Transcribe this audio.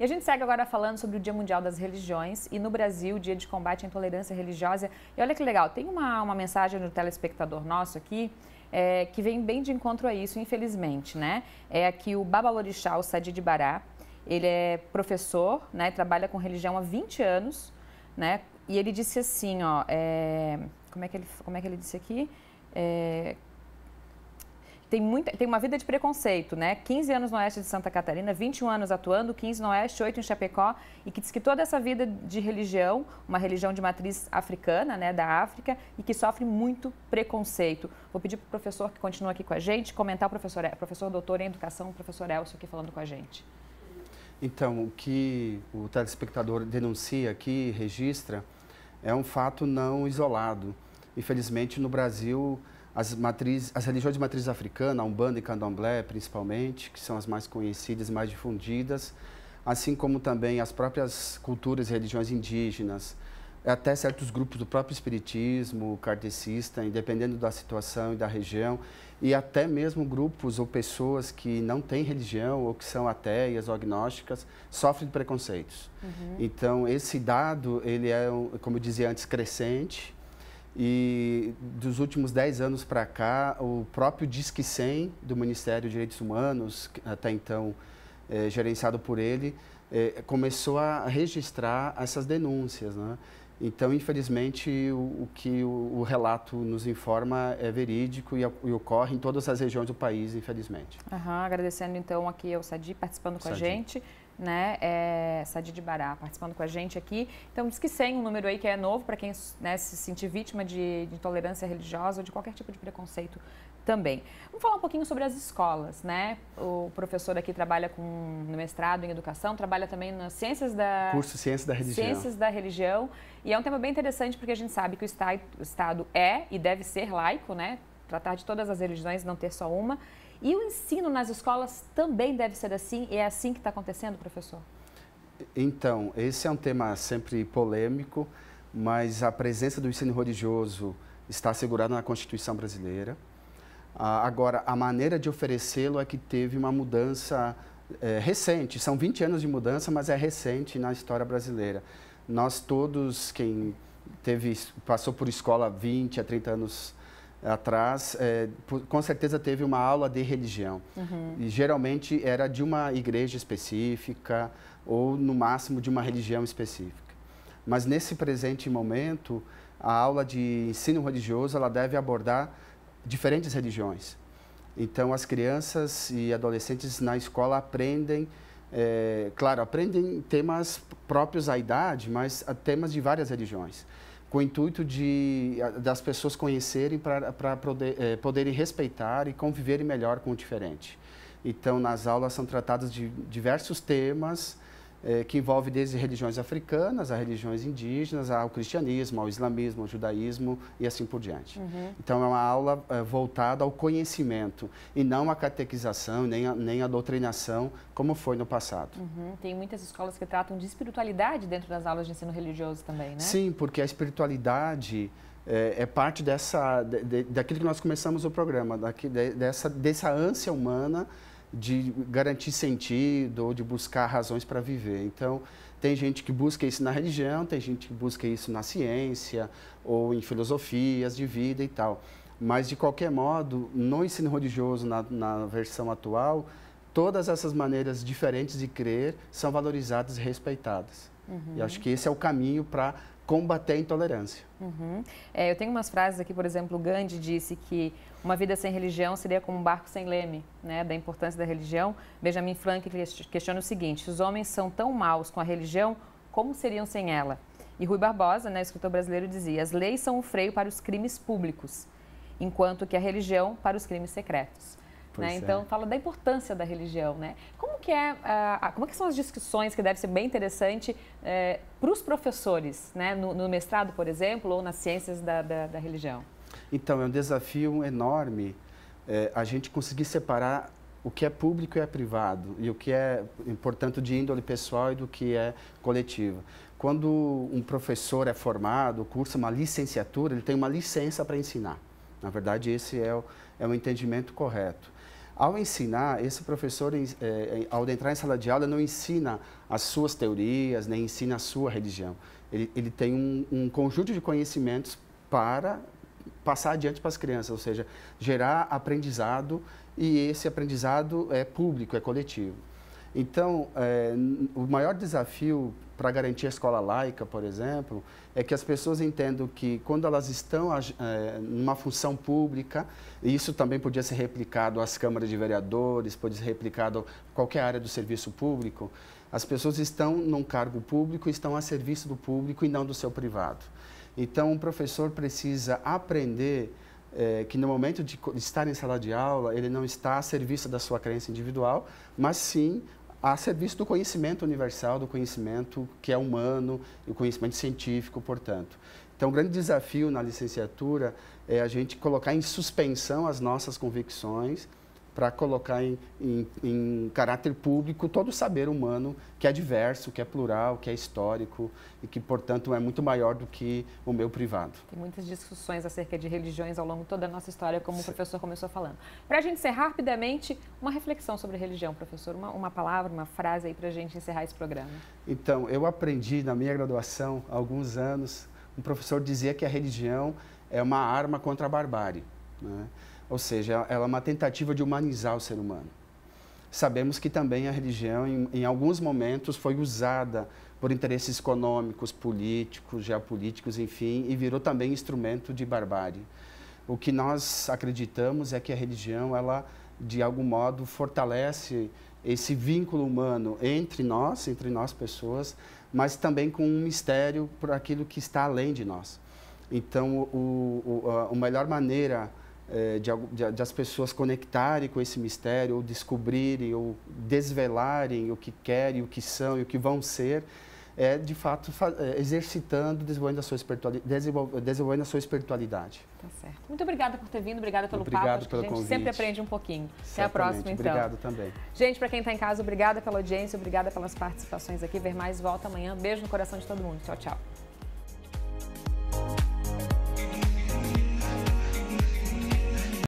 E a gente segue agora falando sobre o Dia Mundial das Religiões e no Brasil, o Dia de Combate à Intolerância Religiosa. E olha que legal, tem uma mensagem do telespectador nosso aqui, que vem bem de encontro a isso, infelizmente, né? É aqui o Babalorixá, o Sadi de Bará. Ele é professor, né? Trabalha com religião há 20 anos, né? E ele disse assim, ó, como é que ele disse aqui? Tem uma vida de preconceito, né? 15 anos no oeste de Santa Catarina, 21 anos atuando, 15 no oeste, 8 em Chapecó, e que diz que toda essa vida de religião, uma religião de matriz africana, né, da África, e que sofre muito preconceito. Vou pedir para o professor que continua aqui com a gente, comentar o professor doutor em educação, o professor Elcio, aqui falando com a gente. Então, o que o telespectador denuncia aqui, registra, é um fato não isolado. Infelizmente, no Brasil, as religiões de matriz africana, a Umbanda e Candomblé, principalmente, que são as mais conhecidas e mais difundidas, assim como também as próprias culturas e religiões indígenas, até certos grupos do próprio espiritismo, kardecista, independendo da situação e da região, e até mesmo grupos ou pessoas que não têm religião ou que são ateias ou agnósticas, sofrem de preconceitos. Então, esse dado, ele é, como eu dizia antes, crescente. E dos últimos 10 anos para cá, o próprio Disque 100 do Ministério de Direitos Humanos, até então gerenciado por ele, começou a registrar essas denúncias, né? Então, infelizmente, o que o relato nos informa é verídico e ocorre em todas as regiões do país, infelizmente. Agradecendo, então, aqui ao Sadi participando com a gente, né? Sadi de Bará participando com a gente aqui. Então, diz que 100, um número aí que é novo para quem, né, se sentir vítima de intolerância religiosa ou de qualquer tipo de preconceito também. Vamos falar um pouquinho sobre as escolas, né? O professor aqui trabalha no mestrado em educação, trabalha também nas ciências da... Curso Ciências da Religião. Ciências da Religião. E é um tema bem interessante porque a gente sabe que o Estado é e deve ser laico, né? Tratar de todas as religiões, não ter só uma. E o ensino nas escolas também deve ser assim, e é assim que está acontecendo, professor? Então, esse é um tema sempre polêmico, mas a presença do ensino religioso está assegurada na Constituição brasileira. Agora, a maneira de oferecê-lo é que teve uma mudança recente. São 20 anos de mudança, mas é recente na história brasileira. Nós todos, quem passou por escola 20 a 30 anos atrás, com certeza teve uma aula de religião. E geralmente era de uma igreja específica ou, no máximo, de uma religião específica. Mas nesse presente momento, a aula de ensino religioso ela deve abordar diferentes religiões. Então, as crianças e adolescentes na escola aprendem, claro, aprendem temas próprios à idade, mas temas de várias religiões, com o intuito das pessoas conhecerem para poderem respeitar e conviverem melhor com o diferente. Então, nas aulas são tratados de diversos temas que envolvem desde religiões africanas, a religiões indígenas, ao cristianismo, ao islamismo, ao judaísmo e assim por diante. Então, é uma aula voltada ao conhecimento e não à catequização, nem à doutrinação, como foi no passado. Tem muitas escolas que tratam de espiritualidade dentro das aulas de ensino religioso também, né? Sim, porque a espiritualidade é parte daquilo que nós começamos o programa, dessa ânsia humana de garantir sentido ou de buscar razões para viver. Então, tem gente que busca isso na religião, tem gente que busca isso na ciência ou em filosofias de vida e tal. Mas, de qualquer modo, no ensino religioso, na versão atual, todas essas maneiras diferentes de crer são valorizadas e respeitadas. E acho que esse é o caminho para combater a intolerância. Eu tenho umas frases aqui, por exemplo, o Gandhi disse que uma vida sem religião seria como um barco sem leme, né, da importância da religião. Benjamin Franklin questiona o seguinte: os homens são tão maus com a religião, como seriam sem ela? E Rui Barbosa, né, escritor brasileiro, dizia: as leis são o freio para os crimes públicos, enquanto que a religião para os crimes secretos. Né? Então, fala da importância da religião, né? Como que são as discussões, que deve ser bem interessante para os professores, né? No mestrado, por exemplo, ou nas ciências da religião? Então, é um desafio enorme a gente conseguir separar o que é público e é privado, e o que é, portanto, de índole pessoal e do que é coletivo. Quando um professor é formado, cursa uma licenciatura, ele tem uma licença para ensinar. Na verdade, esse é o entendimento correto. Ao ensinar, esse professor, ao entrar em sala de aula, não ensina as suas teorias, nem ensina a sua religião. Ele tem um conjunto de conhecimentos para passar adiante para as crianças, ou seja, gerar aprendizado, e esse aprendizado é público, é coletivo. Então, o maior desafio para garantir a escola laica, por exemplo, é que as pessoas entendam que quando elas estão numa função pública, e isso também podia ser replicado às câmaras de vereadores, pode ser replicado a qualquer área do serviço público, as pessoas estão num cargo público, estão a serviço do público e não do seu privado. Então, o professor precisa aprender que no momento de estar em sala de aula, ele não está a serviço da sua crença individual, mas sim a serviço do conhecimento universal, do conhecimento que é humano e o conhecimento científico, portanto. Então, o grande desafio na licenciatura é a gente colocar em suspensão as nossas convicções para colocar em caráter público todo o saber humano que é diverso, que é plural, que é histórico e que, portanto, é muito maior do que o meu privado. Tem muitas discussões acerca de religiões ao longo de toda a nossa história, como o professor começou falando. Para a gente encerrar rapidamente, uma reflexão sobre religião, professor, uma palavra, uma frase aí para a gente encerrar esse programa. Então, eu aprendi na minha graduação, há alguns anos, um professor dizia que a religião é uma arma contra a barbárie, né? Ou seja, ela é uma tentativa de humanizar o ser humano. Sabemos que também a religião, em alguns momentos, foi usada por interesses econômicos, políticos, geopolíticos, enfim, e virou também instrumento de barbárie. O que nós acreditamos é que a religião, ela, de algum modo, fortalece esse vínculo humano entre nós pessoas, mas também com um mistério por aquilo que está além de nós. Então, a melhor maneira de as pessoas conectarem com esse mistério, ou descobrirem, ou desvelarem o que querem, o que são e o que vão ser, é, de fato, exercitando, desenvolvendo a sua espiritualidade. Tá certo. Muito obrigada por ter vindo, obrigada pelo papo. Obrigado pelo convite. A gente sempre aprende um pouquinho. Certamente. Até a próxima, então. Obrigado também. Gente, para quem está em casa, obrigada pela audiência, obrigada pelas participações aqui. Ver Mais volta amanhã. Beijo no coração de todo mundo. Tchau, tchau.